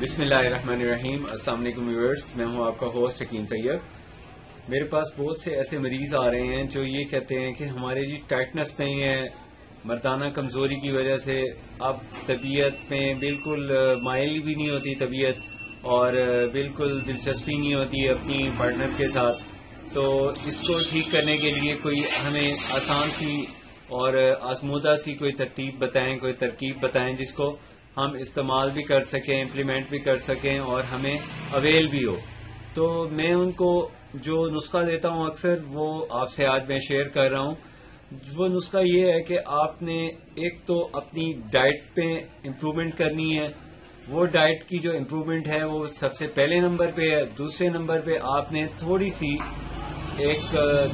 बिस्मिल्लाहिर्रहमानिर्रहीम। अस्सलाम वालेकुम व्यूअर्स, मैं हूं आपका होस्ट हकीम तैयब। मेरे पास बहुत से ऐसे मरीज आ रहे हैं जो ये कहते हैं कि हमारे जी टाइटनेस नहीं है, मर्दाना कमजोरी की वजह से अब तबीयत में बिल्कुल माइल भी नहीं होती तबीयत और बिल्कुल दिलचस्पी नहीं होती अपनी पार्टनर के साथ। तो इसको ठीक करने के लिए कोई हमें आसान सी और आजमूदा सी कोई तरतीब बताएं, कोई तरकीब बताएं जिसको हम इस्तेमाल भी कर सकें, इम्प्लीमेंट भी कर सकें और हमें अवेल भी हो। तो मैं उनको जो नुस्खा देता हूं अक्सर वो आपसे आज मैं शेयर कर रहा हूं। वो नुस्खा ये है कि आपने एक तो अपनी डाइट पे इम्प्रूवमेंट करनी है। वो डाइट की जो इम्प्रूवमेंट है वो सबसे पहले नंबर पे है। दूसरे नंबर पे आपने थोड़ी सी एक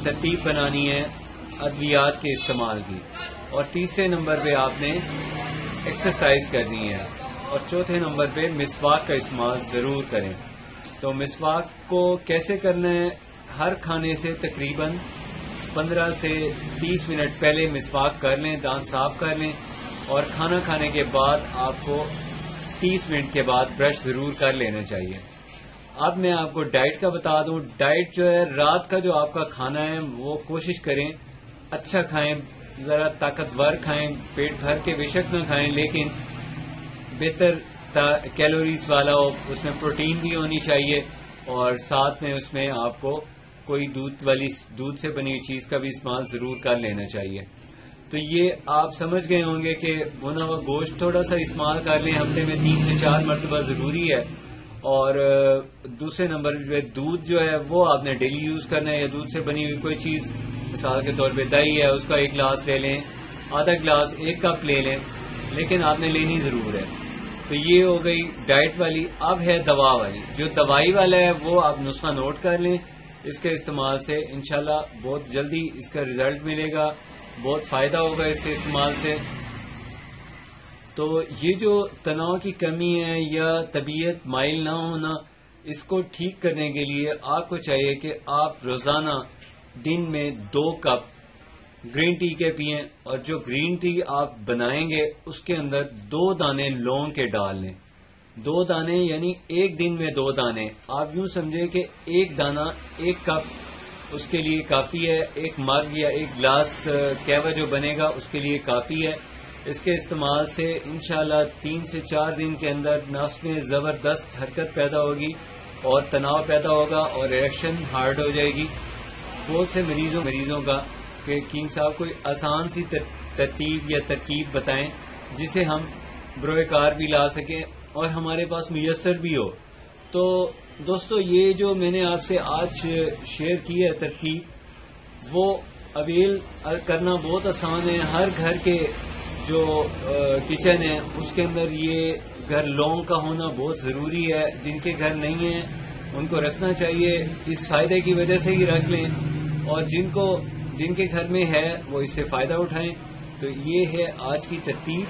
तरतीब बनानी है अद्वियात के इस्तेमाल की, और तीसरे नंबर पे आपने एक्सरसाइज करनी है, और चौथे नंबर पे मिसवाक का इस्तेमाल जरूर करें। तो मिसवाक को कैसे करना है, हर खाने से तकरीबन 15 से 30 मिनट पहले मिसवाक कर लें, दांत साफ कर लें, और खाना खाने के बाद आपको 30 मिनट के बाद ब्रश जरूर कर लेना चाहिए। अब मैं आपको डाइट का बता दूं। डाइट जो है, रात का जो आपका खाना है वो कोशिश करें अच्छा खाएं, जरा ताकतवर खाएं, पेट भर के बेशक न खाएं लेकिन बेहतर कैलोरीज वाला हो, उसमें प्रोटीन भी होनी चाहिए, और साथ में उसमें आपको कोई दूध से बनी हुई चीज का भी इस्तेमाल जरूर कर लेना चाहिए। तो ये आप समझ गए होंगे कि भुना हुआ गोश्त थोड़ा सा इस्तेमाल कर लें, हफ्ते में 3 से 4 मरतबा जरूरी है। और दूसरे नंबर पे दूध जो है वो आपने डेली यूज करना है, या दूध से बनी हुई कोई चीज, मिसाल के तौर पे दही है उसका 1 गिलास ले लें, आधा गिलास 1 कप ले लें, लेकिन आपने लेनी जरूर है। तो ये हो गई डाइट वाली। अब है दवा वाली। जो दवाई वाला है वो आप नुस्खा नोट कर लें। इसके इस्तेमाल से इंशाल्लाह बहुत जल्दी इसका रिजल्ट मिलेगा, बहुत फायदा होगा इसके इस्तेमाल से। तो ये जो तनाव की कमी है या तबीयत माइल ना होना, इसको ठीक करने के लिए आपको चाहिए कि आप रोजाना दिन में 2 कप ग्रीन टी के पिएं, और जो ग्रीन टी आप बनाएंगे उसके अंदर 2 दाने लौंग के डाल लें। 2 दाने यानी एक दिन में 2 दाने। आप यूं समझे कि एक दाना 1 कप उसके लिए काफी है, 1 मग या 1 गिलास कहवा जो बनेगा उसके लिए काफी है। इसके इस्तेमाल से इंशाल्लाह 3 से 4 दिन के अंदर नफ्स में जबरदस्त हरकत पैदा होगी और तनाव पैदा होगा और रिएक्शन हार्ड हो जाएगी। बहुत से मरीजों का कि किंग साहब कोई आसान सी तरतीब या तरकीब बताएं जिसे हम बरोकार भी ला सकें और हमारे पास मुयस्सर भी हो। तो दोस्तों, ये जो मैंने आपसे आज शेयर की है तरकीब, वो अवेल करना बहुत आसान है। हर घर के जो किचन है उसके अंदर ये घर लौंग का होना बहुत जरूरी है। जिनके घर नहीं है उनको रखना चाहिए, इस फायदे की वजह से ही रख लें, और जिनके घर में है वो इससे फायदा उठाएं। तो ये है आज की तरतीब।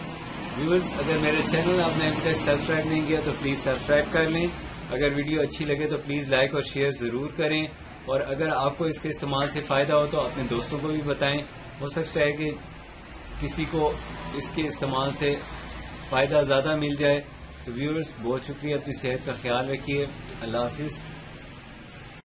व्यूअर्स, अगर मेरे चैनल आपने अभी तक सब्सक्राइब नहीं किया तो प्लीज सब्सक्राइब कर लें। अगर वीडियो अच्छी लगे तो प्लीज लाइक और शेयर जरूर करें, और अगर आपको इसके इस्तेमाल से फायदा हो तो अपने दोस्तों को भी बताएं। हो सकता है कि किसी को इसके इस्तेमाल से फायदा ज्यादा मिल जाए। तो व्यूअर्स, बहुत शुक्रिया, अपनी सेहत का ख्याल रखिए। अल्लाह हाफिज।